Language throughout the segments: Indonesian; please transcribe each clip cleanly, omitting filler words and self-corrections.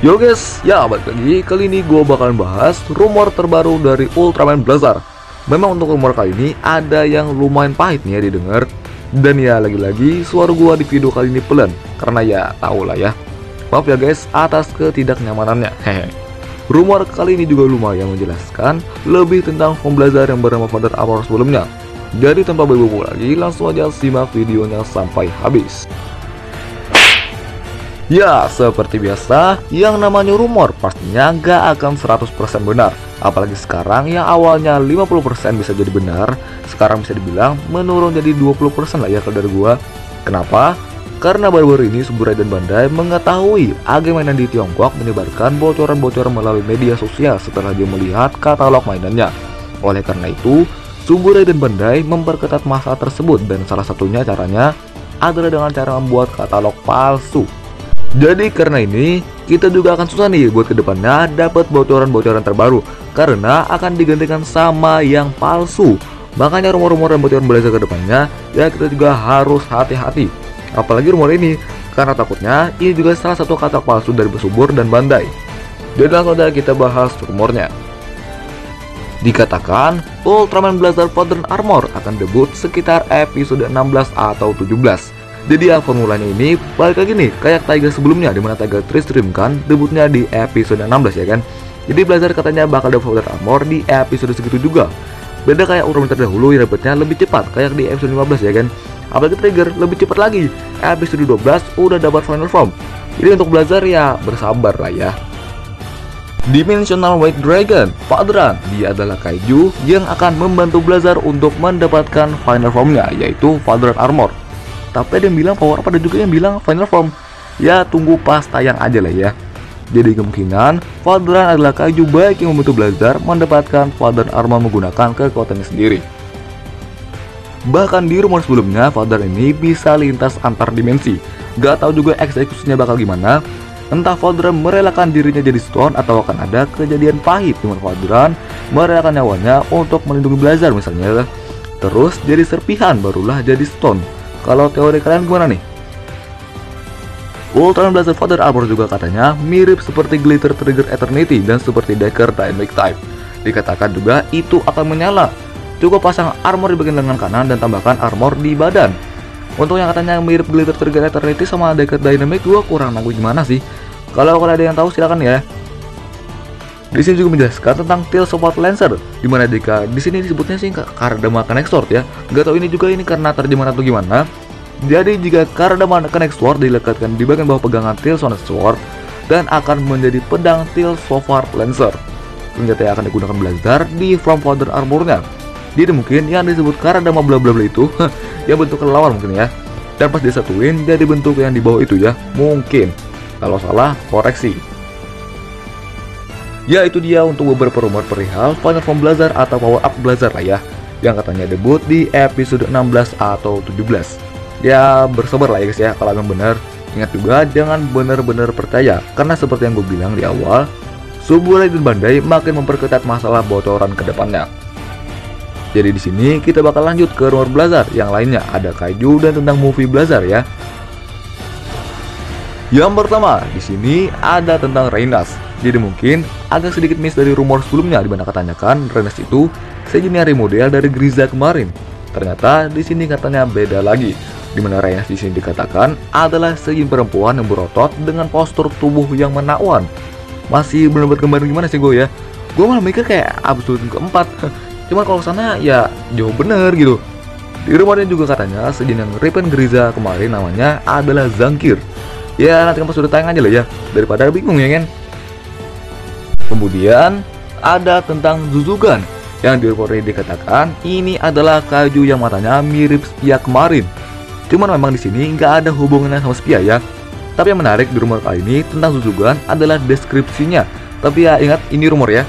Yo guys, ya balik lagi. Kali ini gue bakalan bahas rumor terbaru dari Ultraman Blazar. Memang untuk rumor kali ini ada yang lumayan pahit nih ya didengar. Dan ya lagi-lagi suara gue di video kali ini pelan, karena ya tau lah ya. Maaf ya guys atas ketidaknyamanannya. Hehe. Rumor kali ini juga lumayan menjelaskan lebih tentang form Blazar yang bernama Father Armor sebelumnya. Jadi tanpa berbual lagi, langsung aja simak videonya sampai habis. Ya, seperti biasa, yang namanya rumor pastinya gak akan 100% benar. Apalagi sekarang yang awalnya 50% bisa jadi benar, sekarang bisa dibilang menurun jadi 20% lah ya kalau dari gua. Kenapa? Karena baru-baru ini Suburai dan Bandai mengetahui agen mainan di Tiongkok menyebarkan bocoran-bocoran melalui media sosial setelah dia melihat katalog mainannya. Oleh karena itu, Suburai dan Bandai memperketat masalah tersebut, dan salah satunya caranya adalah dengan cara membuat katalog palsu. Jadi karena ini, kita juga akan susah nih buat kedepannya dapat bocoran-bocoran terbaru, karena akan digantikan sama yang palsu. Makanya rumor-rumor dan bocoran Blazar kedepannya, ya kita juga harus hati-hati. Apalagi rumor ini, karena takutnya ini juga salah satu katalog palsu dari Subur dan Bandai. Jadi langsung aja kita bahas rumornya. Dikatakan Ultraman Blazar Father Armor akan debut sekitar episode 16 atau 17. Jadi ya formulanya ini balik lagi nih kayak Taiga sebelumnya, dimana Taiga Tristream kan debutnya di episode 16 ya kan. Jadi Blazar katanya bakal ada Father Armor di episode segitu juga. Beda kayak Ultraman terdahulu yang debutnya lebih cepat kayak di episode 15 ya kan. Apalagi Trigger lebih cepat lagi, episode 12 udah dapat final form. Jadi untuk Blazar ya bersabar lah ya. Dimensional White Dragon Father, dia adalah kaiju yang akan membantu Blazar untuk mendapatkan final formnya, yaitu Father Armor. Tapi ada yang bilang power up, ada juga yang bilang final form. Ya tunggu pas tayang aja lah ya. Jadi kemungkinan Father adalah kaiju baik yang membantu Blazar mendapatkan Father Armor menggunakan kekuatannya sendiri. Bahkan di rumor sebelumnya Father ini bisa lintas antar dimensi. Gak tahu juga eksekusinya bakal gimana. Entah Father merelakan dirinya jadi stone atau akan ada kejadian pahit dimana Father merelakan nyawanya untuk melindungi Blazar misalnya. Terus jadi serpihan barulah jadi stone. Kalau teori kalian gimana nih? Ultraman Blazar Father Armor juga katanya mirip seperti Glitter Trigger Eternity dan seperti Decker Dynamic Type. Dikatakan juga itu akan menyala. Cukup pasang armor di bagian lengan kanan dan tambahkan armor di badan. Untuk yang katanya mirip Glitter Trigger Eternity sama Decker Dynamic, gua kurang tahu gimana sih. Kalau kalian ada yang tahu silakan ya. Di sini juga menjelaskan tentang Tail Support Lancer, dimana jika di sini disebutnya sih Cardama Connect Sword ya. Gak tau ini juga ini karena terjemahan atau gimana. Jadi jika Cardama Connect Sword dilekatkan di bagian bawah pegangan Tail Sonic Sword dan akan menjadi pedang Tail Support Lancer. Senjata yang akan digunakan Blazar di From Father Armornya. Jadi mungkin yang disebut Cardama bla bla bla itu yang bentuk kelelawar mungkin ya. Dan pas disatuin jadi bentuk yang di bawah itu ya. Mungkin. Kalau salah koreksi. Ya itu dia untuk beberapa rumor perihal final form Blazar atau power up Blazar lah ya, yang katanya debut di episode 16 atau 17. Ya bersabar lah ya guys ya kalau memang benar. Ingat juga jangan benar-benar percaya, karena seperti yang gue bilang di awal, Suburai dan Bandai makin memperketat masalah bocoran ke depannya. Jadi di sini kita bakal lanjut ke rumor Blazar yang lainnya, ada kaiju dan tentang movie Blazar ya. Yang pertama di sini ada tentang Reinas. Jadi mungkin agak sedikit miss dari rumor sebelumnya, di mana katanya kan Reinas itu sejenis remodel dari Griza kemarin. Ternyata di sini katanya beda lagi, di mana Reinas di sini dikatakan adalah sejenis perempuan yang berotot dengan postur tubuh yang menawan. Masih belum berkembang gimana sih gue ya. Gue malah mikir kayak absolut keempat. Cuman kalau sana ya jauh bener gitu. Di rumornya juga katanya sejenis Ripen Griza kemarin namanya adalah Zangkir. Ya nanti kan pas udah tayang aja lah ya, daripada bingung ya kan. Kemudian ada tentang Zuzugan yang di rumor ini dikatakan ini adalah kaiju yang matanya mirip Spia kemarin. Cuman memang di sini nggak ada hubungannya sama Spia ya. Tapi yang menarik di rumor kali ini tentang Zuzugan adalah deskripsinya. Tapi ya ingat ini rumor ya.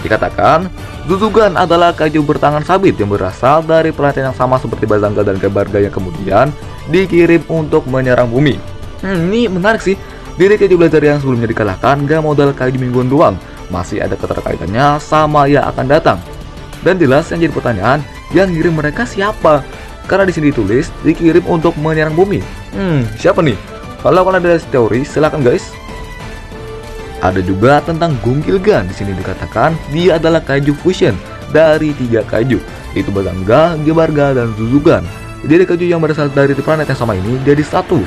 Dikatakan Zuzugan adalah kaiju bertangan sabit yang berasal dari planet yang sama seperti Bazanga dan Gabarga yang kemudian dikirim untuk menyerang bumi. Ini menarik sih. Dari kaiju Blazar yang sebelumnya dikalahkan gak modal kaiju mingguan doang, masih ada keterkaitannya sama yang akan datang. Dan jelas yang jadi pertanyaan, yang ngirim mereka siapa? Karena di sini ditulis dikirim untuk menyerang bumi. Siapa nih? Kalau kalian ada teori silahkan guys. Ada juga tentang Gunggilgan. Di sini dikatakan dia adalah kaiju fusion dari 3 kaiju, yaitu Bazanga, Gebarga, dan Zuzugan. Jadi kaiju yang berasal dari planet yang sama ini jadi satu.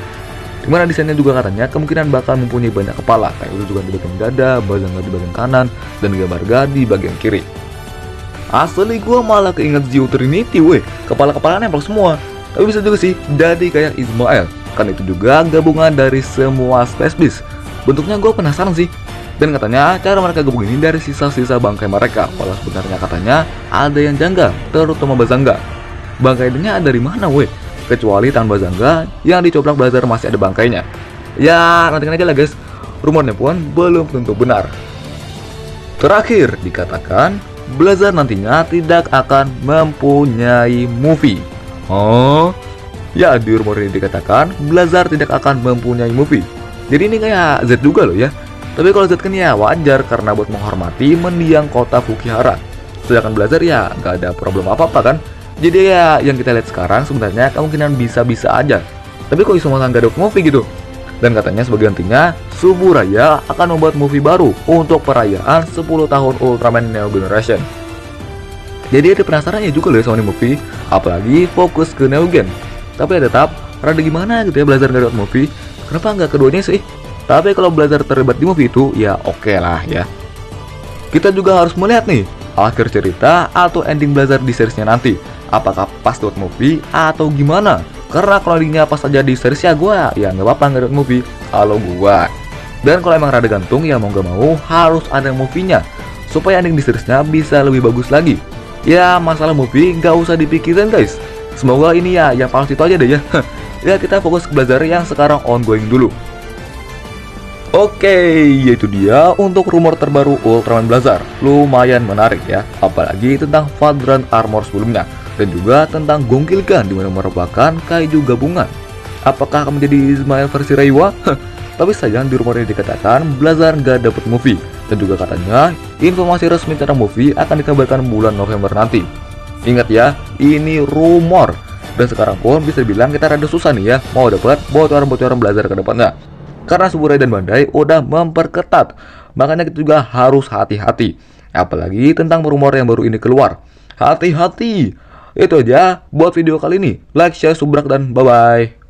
Dimana desainnya juga katanya kemungkinan bakal mempunyai banyak kepala, kayak Zuzugan di bagian dada, Bazanga di bagian kanan, dan Gebarga di bagian kiri. Asli gue malah keinget Zio Trinity weh, kepala-kepala nempel semua. Tapi bisa juga sih jadi kayak Ismail, kan itu juga gabungan dari semua Space Beast. Bentuknya gue penasaran sih. Dan katanya cara mereka gabung ini dari sisa-sisa bangkai mereka. Walau sebenarnya katanya ada yang janggal, terutama Bazanga. Bangkainya dari mana weh? Kecuali tangan Bazanga yang dicoprak Blazer masih ada bangkainya. Ya nantikan aja lah guys, rumornya pun belum tentu benar. Terakhir dikatakan Blazer nantinya tidak akan mempunyai movie. Oh ya, di rumor ini dikatakan Blazer tidak akan mempunyai movie. Jadi ini kayak Z juga loh ya. Tapi kalau Z kan ya wajar karena buat menghormati mendiang kota Fukihara. Sedangkan Blazer ya nggak ada problem apa-apa kan. Jadi ya yang kita lihat sekarang sebenarnya kemungkinan bisa-bisa aja. Tapi kok iso malah nggak ada movie gitu. Dan katanya sebagai gantinya Suburaya akan membuat movie baru untuk perayaan 10 tahun Ultraman Neo Generation. Jadi ada penasarannya juga loh sama ini movie, apalagi fokus ke Neo Gen. Tapi ya tetap rada gimana gitu ya Blazer nggak ada movie. Kenapa nggak keduanya sih? Tapi kalau Blazer terlibat di movie itu, ya oke lah ya. Kita juga harus melihat nih, akhir cerita atau ending Blazer di seriesnya nanti. Apakah pas buat movie atau gimana? Karena kalau endingnya pas aja di series ya gue, ya nggak apa-apa nggak ada movie. Kalau gue. Dan kalau emang rada gantung, ya mau nggak mau harus ada movie-nya. Supaya ending di seriesnya bisa lebih bagus lagi. Ya masalah movie nggak usah dipikirin guys. Semoga ini ya yang palsu itu aja deh ya. Ya kita fokus ke Blazer yang sekarang ongoing dulu. Oke, yaitu dia untuk rumor terbaru Ultraman Blazer. Lumayan menarik ya, apalagi tentang Vadrant Armor sebelumnya, dan juga tentang Gunggilgan dimana merupakan kaiju gabungan. Apakah akan menjadi Ismail versi Reiwa? Tapi sayang di rumor ini dikatakan Blazer nggak dapet movie, dan juga katanya informasi resmi tentang movie akan dikabarkan bulan November nanti. Ingat ya, ini rumor, dan sekarang pun bisa dibilang kita rada susah nih ya mau dapat bocoran-bocoran Blazer ke depannya. Karena Suburaya dan Bandai udah memperketat, makanya kita juga harus hati-hati. Apalagi tentang rumor yang baru ini keluar. Hati-hati. Itu aja buat video kali ini. Like, share, subscribe, dan bye-bye.